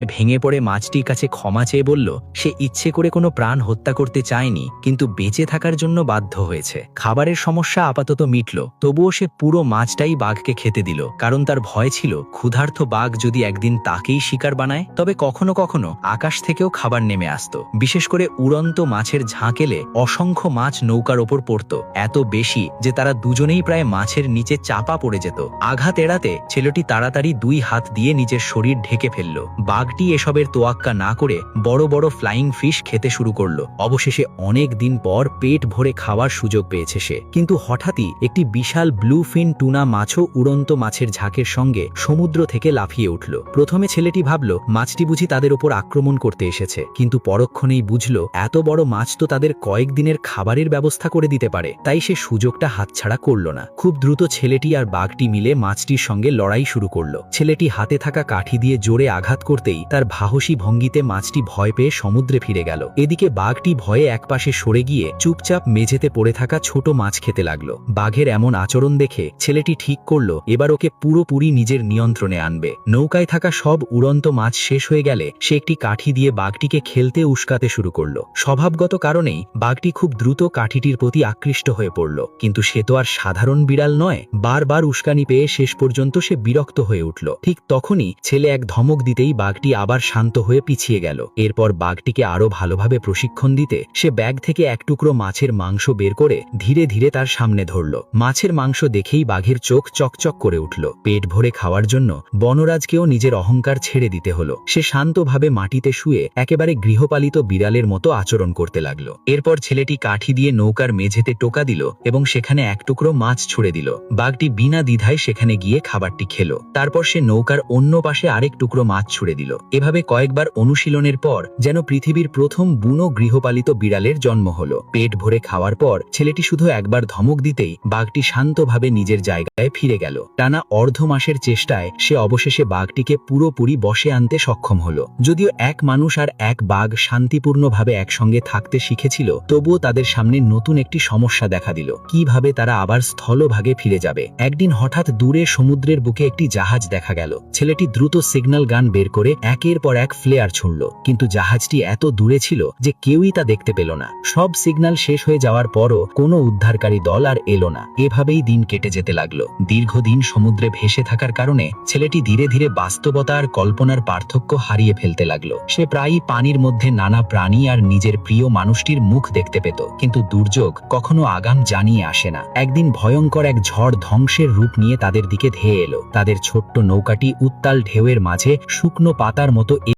ভেঙে পড়ে মাছটির কাছে ক্ষমা চেয়ে বলল সে ইচ্ছে করে কোনো প্রাণ হত্যা করতে চায়নি, কিন্তু বেঁচে থাকার জন্য বাধ্য হয়েছে। খাবারের সমস্যা আপাতত মিটল, তবুও সে পুরো মাছটাই বাঘকে খেতে দিল, কারণ তার ভয় ছিল ক্ষুধার্ত বাঘ যদি একদিন তাকেই শিকার বানায়। তবে কখনো কখনো আকাশ থেকেও খাবার নেমে আসত, বিশেষ করে উড়ন্ত মাছের ঝাঁক এলে অসংখ্য মাছ নৌকার ওপর পড়ত, এত বেশি যে তারা দুজনেই প্রায় মাছের নিচে চাপা পড়ে যেত। আঘাত এড়াতে ছেলেটি তাড়াতাড়ি 2 হাত দিয়ে নিজের শরীর ঢেকে ফেলল। বাঘটি এসবের তোয়াক্কা না করে বড় বড় ফ্লাইং ফিশ খেতে শুরু করলো। অবশেষে অনেক দিন পর পেট ভরে খাওয়ার সুযোগ পেয়েছে সে। কিন্তু হঠাৎই একটি বিশাল ব্লুফিন টুনা মাছও উড়ন্ত মাছের ঝাঁকের সঙ্গে সমুদ্র থেকে লাফিয়ে উঠল। প্রথমে ছেলেটি ভাবল মাছটি বুঝি তাদের ওপর আক্রমণ করতে এসেছে, কিন্তু পরক্ষণেই বুঝল এত বড় মাছ তো তাদের কয়েকদিনের খাবারের ব্যবস্থা করে দিতে পারে, তাই সে সুযোগটা হাতছাড়া করল না। খুব দ্রুত ছেলেটি আর বাঘটি মিলে মাছটির সঙ্গে লড়াই শুরু করল। ছেলেটি হাতে থাকা কাঠি দিয়ে জোরে আঘাত করতেই তার সাহসী ভঙ্গিতে মাছটি ভয় পেয়ে সমুদ্রে ফিরে গেল। এদিকে বাঘটি ভয়ে একপাশে সরে গিয়ে চুপচাপ মেঝেতে পড়ে থাকা ছোট মাছ খেতে লাগলো। বাঘের এমন আচরণ দেখে ছেলেটি ঠিক করল এবার ওকে পুরোপুরি নিজের নিয়ন্ত্রণে আনবে। নৌকায় থাকা সব উড়ন্ত মাছ শেষ হয়ে গেলে সে একটি কাঠি দিয়ে বাঘটিকে খেলতে উস্কাতে শুরু করলো। স্বভাবগত কারণেই বাঘটি খুব দ্রুত কাঠিটির প্রতি আকৃষ্ট হয়ে পড়ল, কিন্তু সে তো আর সাধারণ বিড়াল নয়। বারবার উস্কানি পেয়ে শেষ পর্যন্ত সে বিরক্ত হয়ে উঠল। ঠিক তখনই ছেলে এক ধমক দিতেই বাঘটি আবার শান্ত হয়ে পিছিয়ে গেল। এরপর বাঘটিকে আরো ভালোভাবে প্রশিক্ষণ দিতে সে ব্যাগ থেকে এক টুকরো মাছের মাংস বের করে ধীরে ধীরে তার সামনে ধরল। মাছের মাংস দেখেই বাঘের চোখ চকচক করে উঠল। পেট ভরে খাওয়ার জন্য বনরাজকেও নিজের অহংকার ছেড়ে দিতে হলো। সে শান্তভাবে মাটিতে শুয়ে একেবারে গৃহপালিত বিড়ালের মতো আচরণ করতে লাগলো। এরপর ছেলেটি কাঠি দিয়ে নৌকার মেঝেতে টোকা দিল এবং সেখানে এক টুকরো মাছ ছুড়ে দিল। বাঘটি বিনা দ্বিধায় সেখানে গিয়ে খাবারটি খেলো। তারপর সে নৌকার অন্য পাশে আরেক টুকরো মাছ ছুড়ে দিল। এভাবে কয়েকবার অনুশীলনের পর যেন পৃথিবীর প্রথম বুনো গৃহপালিত বিড়ালের জন্ম হলো। পেট ভরে খাওয়ার পর ছেলেটি শুধু একবার ধমক দিতেই বাঘটি শান্তভাবে নিজের জায়গায় ফিরে গেল। টানা অর্ধ মাসের চেষ্টায় সে অবশেষে বাঘটিকে পুরোপুরি বশে আনতে সক্ষম হলো। যদিও এক মানুষ আর এক বাঘ শান্তিপূর্ণভাবে একসঙ্গে থাকতে শিখেছিল, তবুও তাদের সামনে নতুন একটি সমস্যা দেখা দিল। কিভাবে তারা আবার স্থলভাগে ফিরে যাবে? একদিন হঠাৎ দূরে সমুদ্রের বুকে একটি জাহাজ দেখা গেল। ছেলেটি দ্রুত সিগন্যাল গান বের করে একের পর এক ফ্লেয়ার ছুড়ল, কিন্তু জাহাজটি এত দূরে ছিল যে কেউই তা দেখতে পেল না। সব সিগন্যাল শেষ হয়ে যাওয়ার পরও কোনো উদ্ধারকারী দল আর এলো না। এভাবেই দিন কেটে যেতে লাগলো। দীর্ঘদিন সমুদ্রে ভেসে থাকার কারণে ছেলেটি ধীরে ধীরে বাস্তবতা আর কল্পনার পার্থক্য হারিয়ে ফেলতে লাগলো। সে প্রায়ই পানির মধ্যে নানা প্রাণী আর নিজের প্রিয় মানুষটির মুখ দেখতে পেত, কিন্তু দুর্যোগ কখনো আগাম জানিয়ে আসে না। একদিন ভয়ঙ্কর এক ঝড় ধ্বংসের রূপ নিয়ে তাদের দিকে ধেয়ে এলো। তাদের ছোট্ট নৌকাটি উত্তাল ঢেউয়ের মাঝে শুকনো পাতার মতো